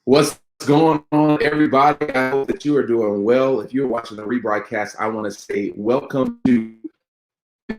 What's going on, everybody? I hope that you are doing well. If you're watching the rebroadcast, I want to say welcome to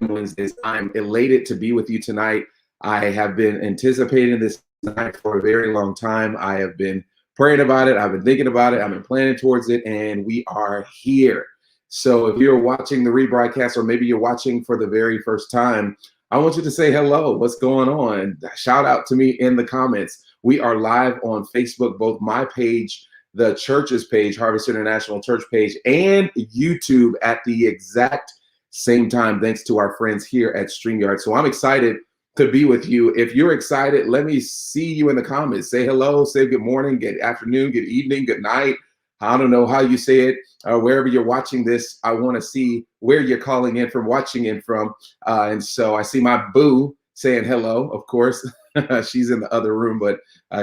Wednesdays. I'm elated to be with you tonight. I have been anticipating this night for a very long time. I have been praying about it. I've been thinking about it. I've been planning towards it, and we are here. So if you're watching the rebroadcast, or maybe you're watching for the very first time, I want you to say hello. What's going on? Shout out to me in the comments. We are live on Facebook, both my page, the church's page, Harvest International Church page, and YouTube at the exact same time, thanks to our friends here at StreamYard. So I'm excited to be with you. If you're excited, let me see you in the comments. Say hello, say good morning, good afternoon, good evening, good night. I don't know how you say it. Wherever you're watching this, I want to see where you're calling in from, watching in from. And so I see my boo saying hello, of course. She's in the other room, but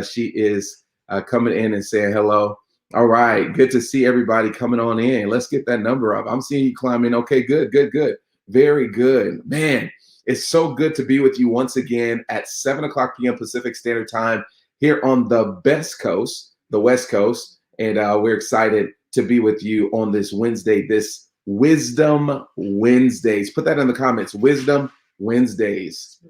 she is coming in and saying hello. All right, good to see everybody coming on in. Let's get that number up. I'm seeing you climbing. Okay, good. Very good. Man, it's so good to be with you once again at 7 o'clock p.m. Pacific Standard Time here on the best coast, the West Coast. And we're excited to be with you on this Wednesday, this Wisdom Wednesdays. Put that in the comments, Wisdom Wednesdays.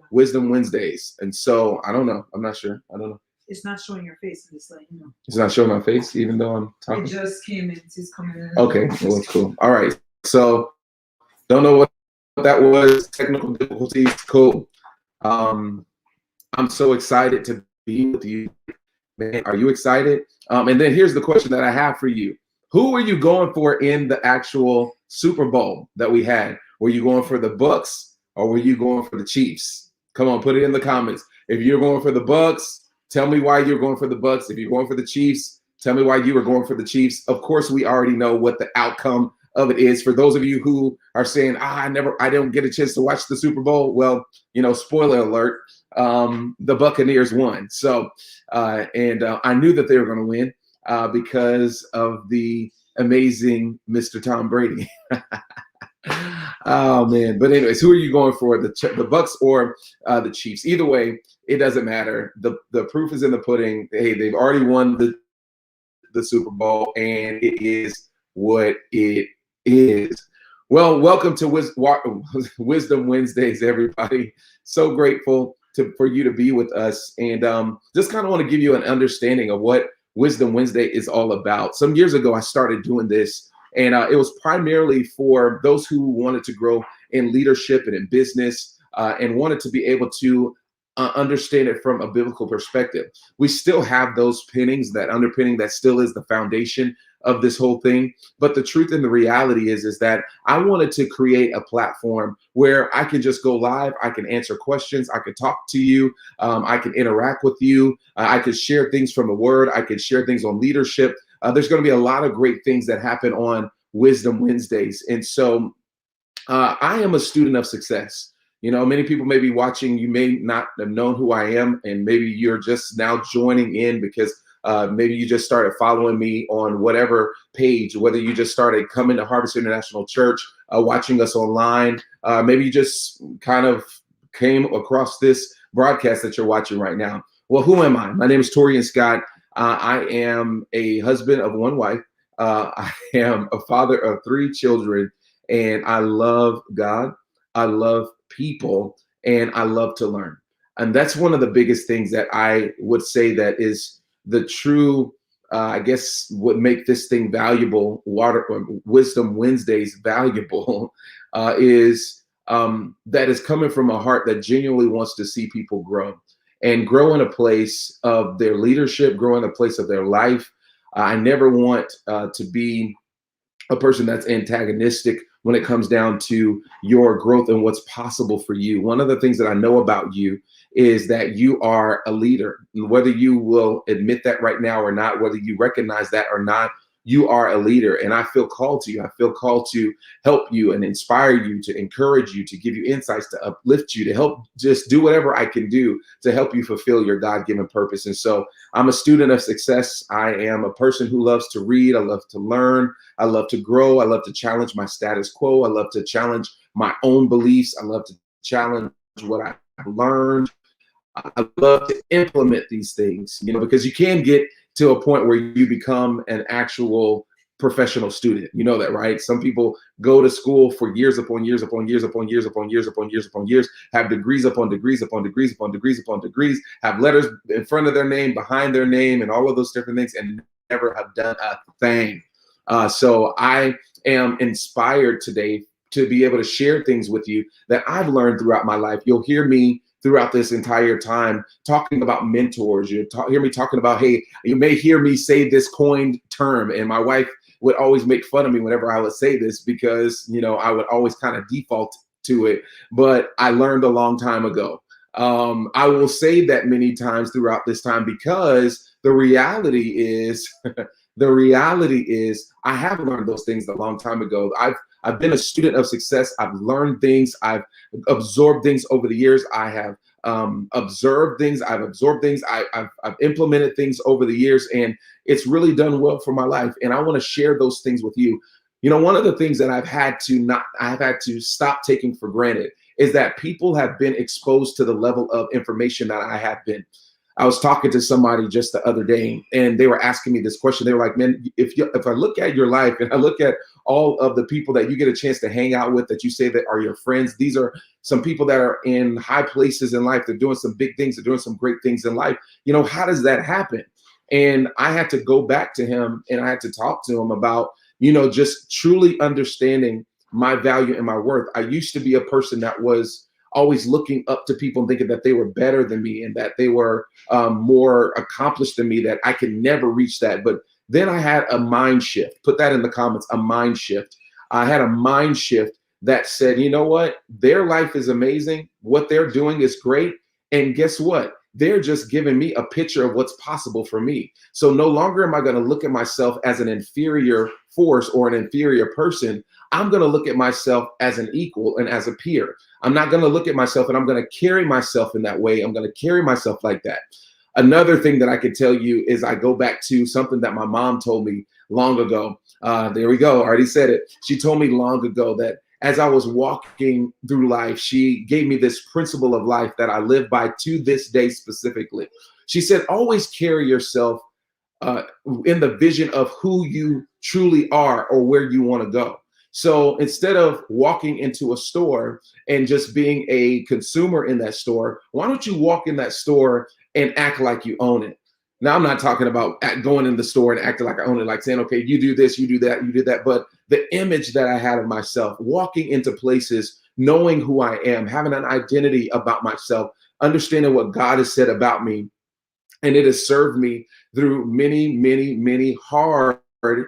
And so, I don't know. I'm not sure. I don't know. It's not showing your face. It's like, you know. It's not showing my face, even though I'm talking. It just came in. It's coming in. Okay, well, that's cool. All right. So, don't know what that was. Technical difficulties. Cool. I'm so excited to be with you. Man, are you excited? And then here's the question that I have for you. Who are you going for in the actual Super Bowl that we had? Were you going for the Bucks or were you going for the Chiefs? Come on, put it in the comments. If you're going for the Bucks, tell me why you're going for the Bucks. If you're going for the Chiefs, tell me why you were going for the Chiefs. Of course, we already know what the outcome of it is. For those of you who are saying, I don't get a chance to watch the Super Bowl. Well, spoiler alert, the Buccaneers won. So, I knew that they were going to win because of the amazing Mr. Tom Brady. Oh man! But anyways, who are you going for? The Bucks or the Chiefs? Either way, it doesn't matter. The proof is in the pudding. Hey, they've already won the Super Bowl, and it is what it is. Well, welcome to Wisdom Wednesdays, everybody. So grateful for you to be with us, and just kind of want to give you an understanding of what Wisdom Wednesday is all about. Some years ago, I started doing this, and it was primarily for those who wanted to grow in leadership and in business, and wanted to be able to understand it from a biblical perspective. We still have those pinnings, that underpinning that still is the foundation of this whole thing. But the truth and the reality is that I wanted to create a platform where I can just go live. I can answer questions. I can talk to you. I can interact with you. I could share things from the word. I could share things on leadership. There's going to be a lot of great things that happen on Wisdom Wednesdays. And so I am a student of success. Many people may be watching. You may not have known who I am, and maybe you're just now joining in because maybe you just started following me on whatever page, whether you just started coming to Harvest International Church, watching us online. Maybe you just kind of came across this broadcast that you're watching right now. Well, who am I? My name is Torian Scott. I am a husband of one wife. I am a father of 3 children, and I love God. I love people, and I love to learn. And that's one of the biggest things that I would say that is the true, I guess, would make this thing valuable, Wisdom Wednesdays valuable, is that is coming from a heart that genuinely wants to see people grow and grow in a place of their leadership, grow in a place of their life. I never want to be a person that's antagonistic when it comes down to your growth and what's possible for you. One of the things that I know about you is that you are a leader. Whether you will admit that right now or not, whether you recognize that or not, you are a leader. And I feel called to you. I feel called to help you and inspire you, to encourage you, to give you insights, to uplift you, to help just do whatever I can do to help you fulfill your God-given purpose. And so I'm a student of success. I am a person who loves to read. I love to learn. I love to grow. I love to challenge my status quo. I love to challenge my own beliefs. I love to challenge what I've learned. I love to implement these things, because you can get to a point where you become an actual professional student. You know that, right? Some people go to school for years upon years upon years upon years upon years upon years upon years, have degrees upon degrees upon degrees upon degrees upon degrees, have letters in front of their name, behind their name, and all of those different things, and never have done a thing. So I am inspired today to be able to share things with you that I've learned throughout my life. You'll hear me throughout this entire time talking about mentors. Hear me talking about, hey, you may hear me say this coined term, and my wife would always make fun of me whenever I would say this because, I would always kind of default to it. But I learned a long time ago. I will say that many times throughout this time because the reality is, I have learned those things a long time ago. I've been a student of success. I've learned things. I've absorbed things over the years. I have observed things. I've absorbed things. I've implemented things over the years, and it's really done well for my life. And I want to share those things with you. One of the things that I've had to stop taking for granted is that people have been exposed to the level of information that I have been. I was talking to somebody just the other day, and they were asking me this question. They were like, man, if I look at your life and I look at all of the people that you get a chance to hang out with that you say that are your friends, these are some people that are in high places in life. They're doing some big things. They're doing some great things in life. How does that happen? And I had to go back to him and I had to talk to him about, just truly understanding my value and my worth. I used to be a person that was always looking up to people and thinking that they were better than me and that they were more accomplished than me, that I could never reach that. But then I had a mind shift. Put that in the comments, a mind shift. I had a mind shift that said, you know what? Their life is amazing. What they're doing is great. And guess what? They're just giving me a picture of what's possible for me. So no longer am I going to look at myself as an inferior force or an inferior person. I'm going to look at myself as an equal and as a peer. I'm not going to look at myself and I'm going to carry myself in that way. I'm going to carry myself like that. Another thing that I could tell you is I go back to something that my mom told me long ago. There we go. I already said it. She told me long ago that as I was walking through life, she gave me this principle of life that I live by to this day specifically. She said, always carry yourself in the vision of who you truly are or where you want to go. So instead of walking into a store and just being a consumer in that store, why don't you walk in that store and act like you own it? Now, I'm not talking about going in the store and acting like I own it, like saying, okay, you do this, you do that, you do that. But the image that I had of myself, walking into places, knowing who I am, having an identity about myself, understanding what God has said about me. And it has served me through many, many, many hard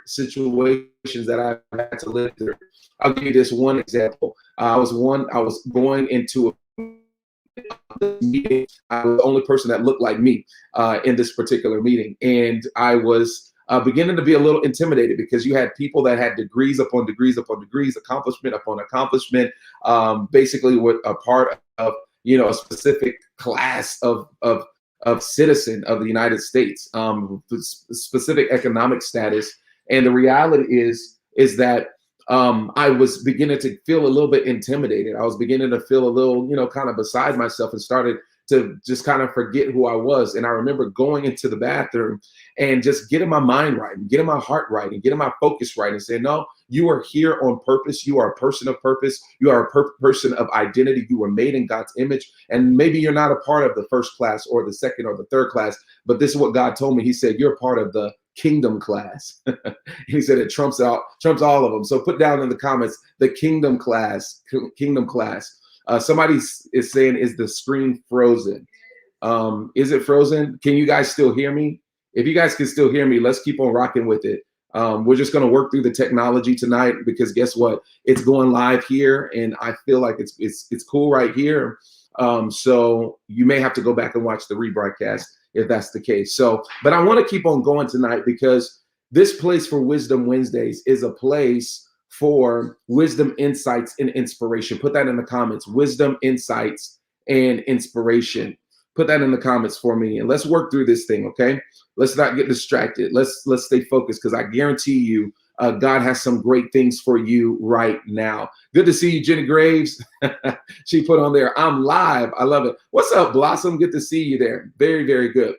situations that I've had to live through. I'll give you this one example. I was going into a meeting. I was the only person that looked like me in this particular meeting. And I was beginning to be a little intimidated because you had people that had degrees upon degrees upon degrees, accomplishment upon accomplishment, basically were a part of, a specific class of citizen of the United States, specific economic status. And the reality is that I was beginning to feel a little bit intimidated. I was beginning to feel a little, kind of beside myself, and started to just kind of forget who I was. And I remember going into the bathroom and just getting my mind right, and getting my heart right, and getting my focus right, and saying, no, you are here on purpose. You are a person of purpose. You are a person of identity. You were made in God's image. And maybe you're not a part of the first class or the second or the third class, but this is what God told me. He said, you're part of the kingdom class. He said it trumps all of them. So put down in the comments, the kingdom class. Somebody is saying, is the screen frozen? Is it frozen? Can you guys still hear me? If you guys can still hear me, let's keep on rocking with it. We're just going to work through the technology tonight because guess what? It's going live here, and I feel like it's cool right here. So you may have to go back and watch the rebroadcast if that's the case. So, but I want to keep on going tonight because this place for Wisdom Wednesdays is a place for wisdom, insights, and inspiration. Put that in the comments. Wisdom, insights, and inspiration. Put that in the comments for me, and let's work through this thing, okay? Let's not get distracted. Let's stay focused because I guarantee you, God has some great things for you right now. Good to see you, Jenny Graves. She put on there, I'm live. I love it. What's up, Blossom? Good to see you there. Very, very good.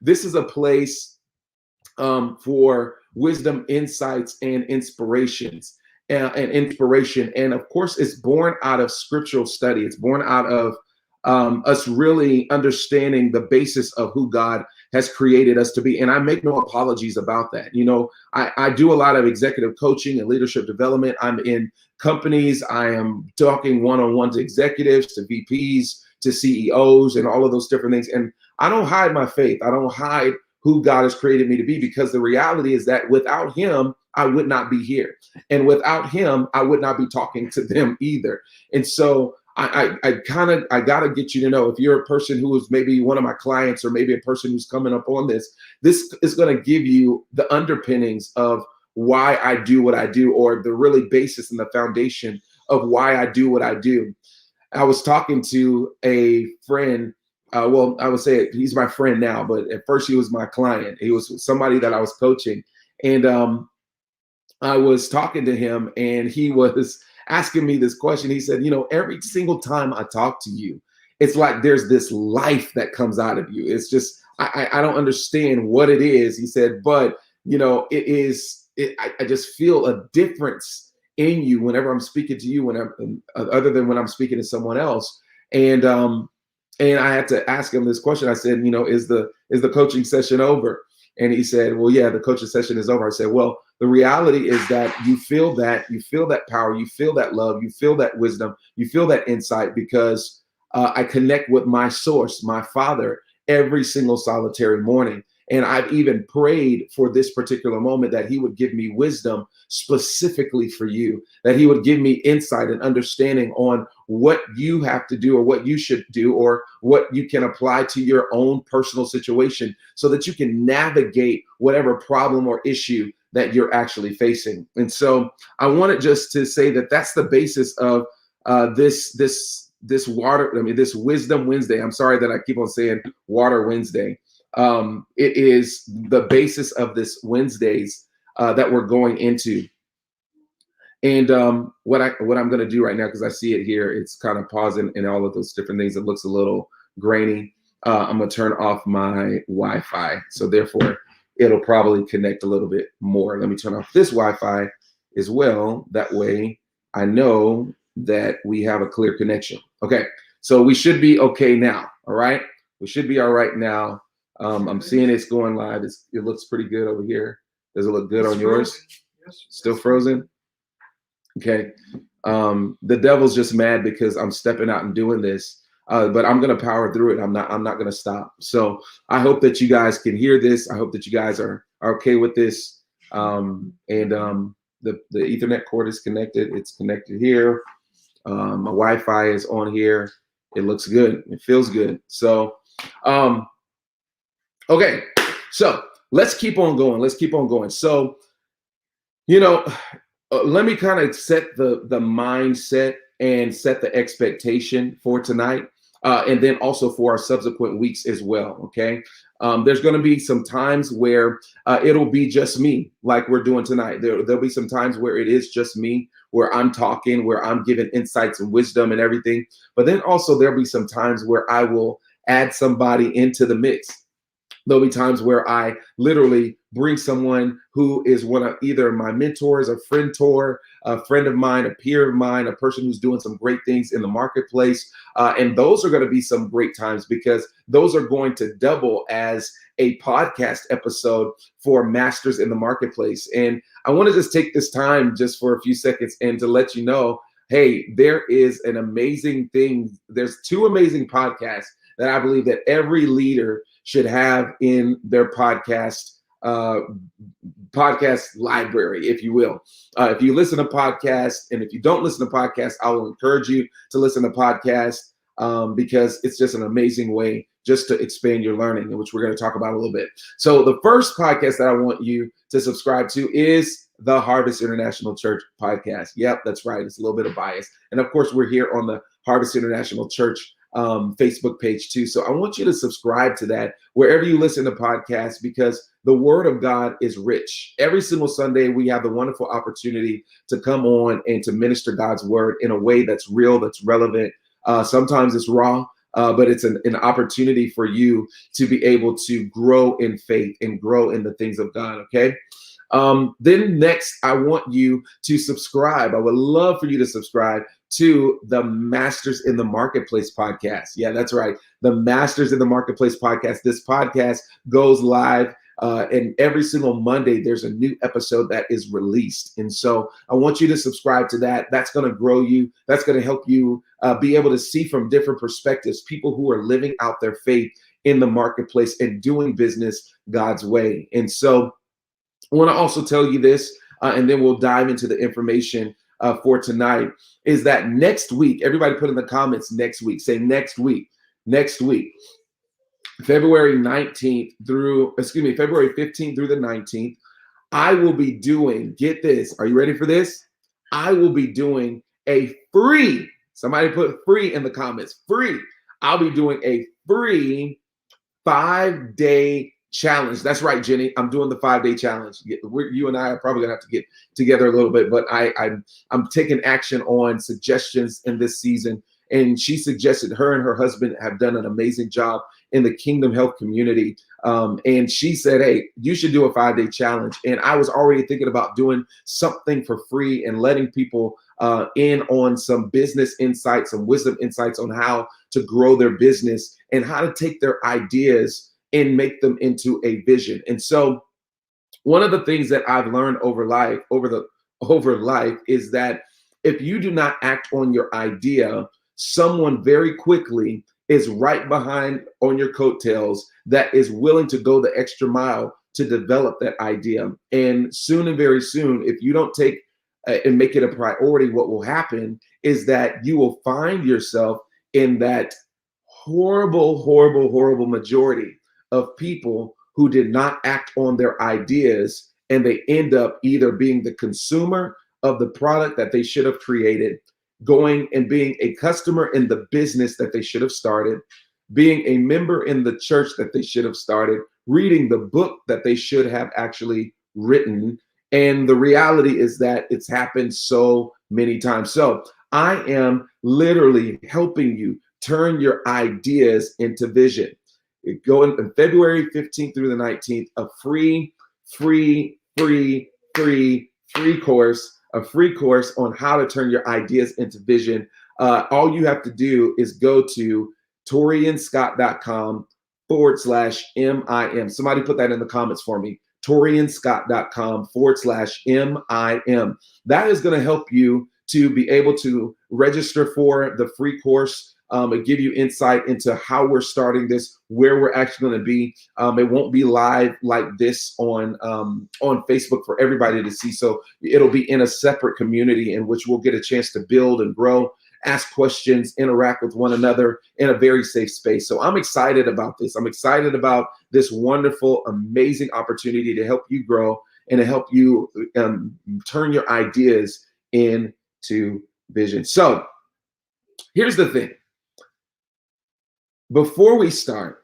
This is a place for wisdom, insights, and inspirations. And inspiration. And of course, it's born out of scriptural study. It's born out of us really understanding the basis of who God has created us to be. And I make no apologies about that. You know, I do a lot of executive coaching and leadership development. I'm in companies. I am talking one-on-one to executives, to VPs, to CEOs, and all of those different things. And I don't hide my faith. I don't hide who God has created me to be, because the reality is that without him, I would not be here. And without him, I would not be talking to them either. And so I got to get you to know, if you're a person who is maybe one of my clients, or maybe a person who's coming up on this is going to give you the underpinnings of why I do what I do, or the really basis and the foundation of why I do what I do. I was talking to a friend. Well, I would say he's my friend now, but at first he was my client. He was somebody that I was coaching. And I was talking to him, and he was asking me this question. He said, you know, every single time I talk to you, it's like there's this life that comes out of you. It's just, I don't understand what it is. He said, but, you know, I just feel a difference in you whenever I'm speaking to you, other than when I'm speaking to someone else. And I had to ask him this question. I said, you know, is the coaching session over? And he said, well, yeah, the coaching session is over. I said, well, the reality is that you feel that power, you feel that love, you feel that wisdom, you feel that insight, because I connect with my source, my Father, every single solitary morning. And I've even prayed for this particular moment, that he would give me wisdom specifically for you, that he would give me insight and understanding on what you have to do, or what you should do, or what you can apply to your own personal situation, so that you can navigate whatever problem or issue that you're actually facing. And so I wanted just to say that that's the basis of this Wisdom Wednesday. I'm sorry that I keep on saying Water Wednesday. It is the basis of this Wednesdays that we're going into. And what I'm going to do right now, because I see it here, it's kind of pausing and all of those different things. It looks a little grainy. I'm going to turn off my Wi-Fi. So therefore, it'll probably connect a little bit more. Let me turn off this Wi-Fi as well. That way I know that we have a clear connection. Okay, so we should be okay now. All right, we should be all right now. I'm seeing it's going live. It looks pretty good over here. Does it look good on yours? Yes, Still frozen? Okay. The devil's just mad because I'm stepping out and doing this. But I'm going to power through it. I'm not going to stop. So I hope that you guys can hear this. I hope that you guys are okay with this. The Ethernet cord is connected. It's connected here. My Wi-Fi is on here. It looks good. It feels good. So, okay. So let's keep on going. Let's keep on going. So, you know, let me kind of set the mindset and set the expectation for tonight, and then also for our subsequent weeks as well. Okay, there's going to be some times where it'll be just me, like we're doing tonight. There'll be some times where it is just me, where I'm talking, where I'm giving insights and wisdom and everything. But then also there'll be some times where I will add somebody into the mix. There'll be times where I literally bring someone who is one of either my mentors, a friend of mine, a peer of mine, a person who's doing some great things in the marketplace. And those are going to be some great times, because those are going to double as a podcast episode for Masters in the Marketplace. And I want to just take this time just for a few seconds and to let you know, hey, there is an amazing thing. There's two amazing podcasts that I believe that every leader should have in their podcast library, if you will. If you listen to podcasts, and if you don't listen to podcasts, I will encourage you to listen to podcasts, because it's just an amazing way just to expand your learning, which we're going to talk about a little bit. So the first podcast that I want you to subscribe to is the Harvest International Church podcast. Yep, that's right. It's a little bit of bias. And of course, we're here on the Harvest International Church Facebook page too. So I want you to subscribe to that wherever you listen to podcasts, because the word of God is rich. Every single Sunday, we have the wonderful opportunity to come on and to minister God's word in a way that's real, that's relevant. Sometimes it's raw. but it's an opportunity for you to be able to grow in faith and grow in the things of God. Okay. Then next, I want you to subscribe. I would love for you to subscribe to the Masters in the Marketplace podcast. Yeah, that's right. The Masters in the Marketplace podcast. This podcast goes live. And every single Monday, there's a new episode that is released. And so I want you to subscribe to that. That's going to grow you. That's going to help you be able to see from different perspectives, people who are living out their faith in the marketplace and doing business God's way. And so I want to also tell you this, and then we'll dive into the information for tonight, is that next week, everybody put in the comments next week, say next week, February 15th through the 19th, I will be doing, get this, are you ready for this? I will be doing a free, somebody put free in the comments, free. I'll be doing a free 5-day challenge. That's right, Jenny. I'm doing the 5-day challenge. You and I are probably gonna have to get together a little bit, but I'm taking action on suggestions in this season. And she suggested, her and her husband have done an amazing job in the Kingdom Health community. And she said, hey, you should do a 5-day challenge. And I was already thinking about doing something for free and letting people in on some business insights, some wisdom insights on how to grow their business and how to take their ideas and make them into a vision. And so one of the things that I've learned over life is that if you do not act on your idea, someone very quickly is right behind on your coattails that is willing to go the extra mile to develop that idea. And soon and very soon, if you don't take and make it a priority, what will happen is that you will find yourself in that horrible majority of people who did not act on their ideas, and they end up either being the consumer of the product that they should have created, going and being a customer in the business that they should have started, being a member in the church that they should have started, reading the book that they should have actually written. And the reality is that it's happened so many times. So I am literally helping you turn your ideas into vision. Going on February 15th through the 19th, a free course, on how to turn your ideas into vision. All you have to do is go to torianscott.com/MIM. Somebody put that in the comments for me. torianscott.com/MIM. That is going to help you to be able to register for the free course. And give you insight into how we're starting this, where we're actually going to be. It won't be live like this on Facebook for everybody to see. So it'll be in a separate community in which we'll get a chance to build and grow, ask questions, interact with one another in a very safe space. So I'm excited about this. I'm excited about this wonderful, amazing opportunity to help you grow and to help you turn your ideas into vision. So here's the thing. Before we start,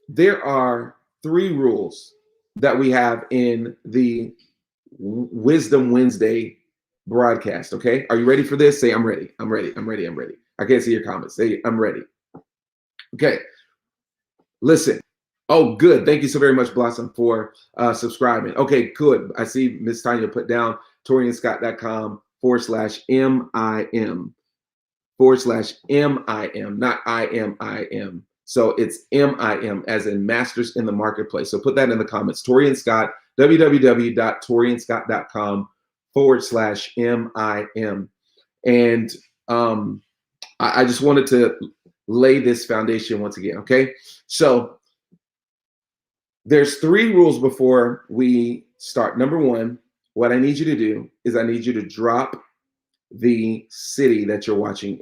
there are 3 rules that we have in the Wisdom Wednesday broadcast, okay? Are you ready for this? Say, I'm ready. I'm ready. I'm ready. I'm ready. I can't see your comments. Say, I'm ready. Okay. Listen. Oh, good. Thank you so very much, Blossom, for subscribing. Okay, good. I see Miss Tanya put down torianscott.com/MIM. /MIM, not IMIM. So it's MIM as in Masters in the Marketplace. So put that in the comments. Tori and Scott, www.torianscott.com/MIM. And I just wanted to lay this foundation once again. Okay. So there's 3 rules before we start. Number 1, what I need you to do is I need you to drop the city that you're watching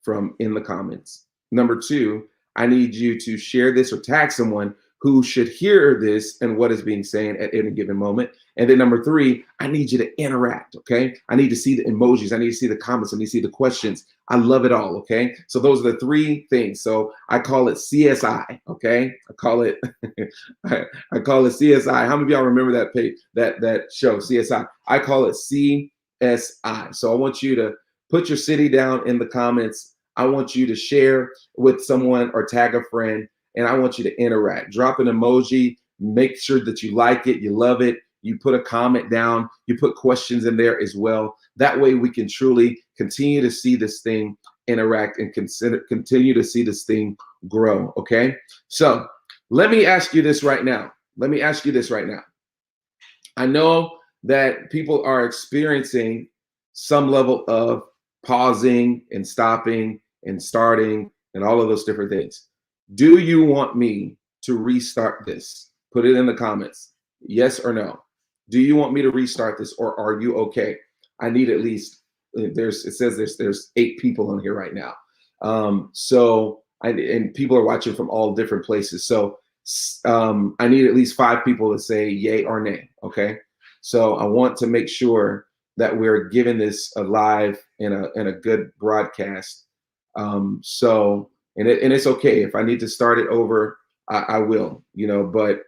from in the comments. Number 2, I need you to share this or tag someone who should hear this and what is being said at any given moment. And then number 3, I need you to interact, okay? I need to see the emojis. I need to see the comments. I need to see the questions. I love it all, okay? So those are the 3 things. So I call it CSI, okay? I call it I call it CSI. How many of y'all remember that page, that show, CSI? I call it CSI. So I want you to put your city down in the comments. I want you to share with someone or tag a friend, and I want you to interact. Drop an emoji, make sure that you like it, you love it. You put a comment down, you put questions in there as well. That way we can truly continue to see this thing interact and continue to see this thing grow, okay? So let me ask you this right now. Let me ask you this right now. I know that people are experiencing some level of pausing and stopping and starting and all of those different things. Do you want me to restart this? Put it in the comments. Yes or no. Do you want me to restart this, or are you okay? I need at least there's 8 people on here right now. And people are watching from all different places. So I need at least 5 people to say yay or nay. Okay. So I want to make sure that we're giving this a live and a good broadcast. And it's okay if I need to start it over, I will, but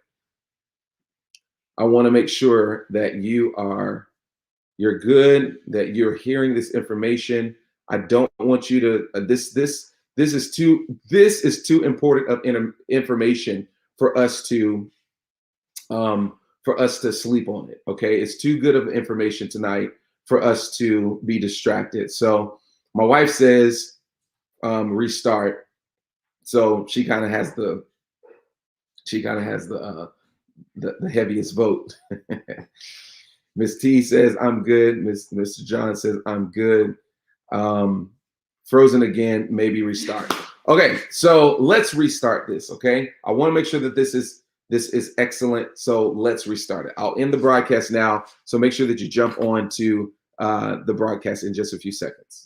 I want to make sure that you're good, that you're hearing this information. I don't want you to this is too important of information for us to sleep on it. Okay, it's too good of information tonight for us to be distracted. So my wife says restart. So she kind of has the heaviest vote. Miss T says I'm good. Mr. John says I'm good. Frozen again, maybe restart. Okay, so let's restart this. Okay, I want to make sure that this is excellent. So let's restart it. I'll end the broadcast now. So make sure that you jump on to the broadcast in just a few seconds.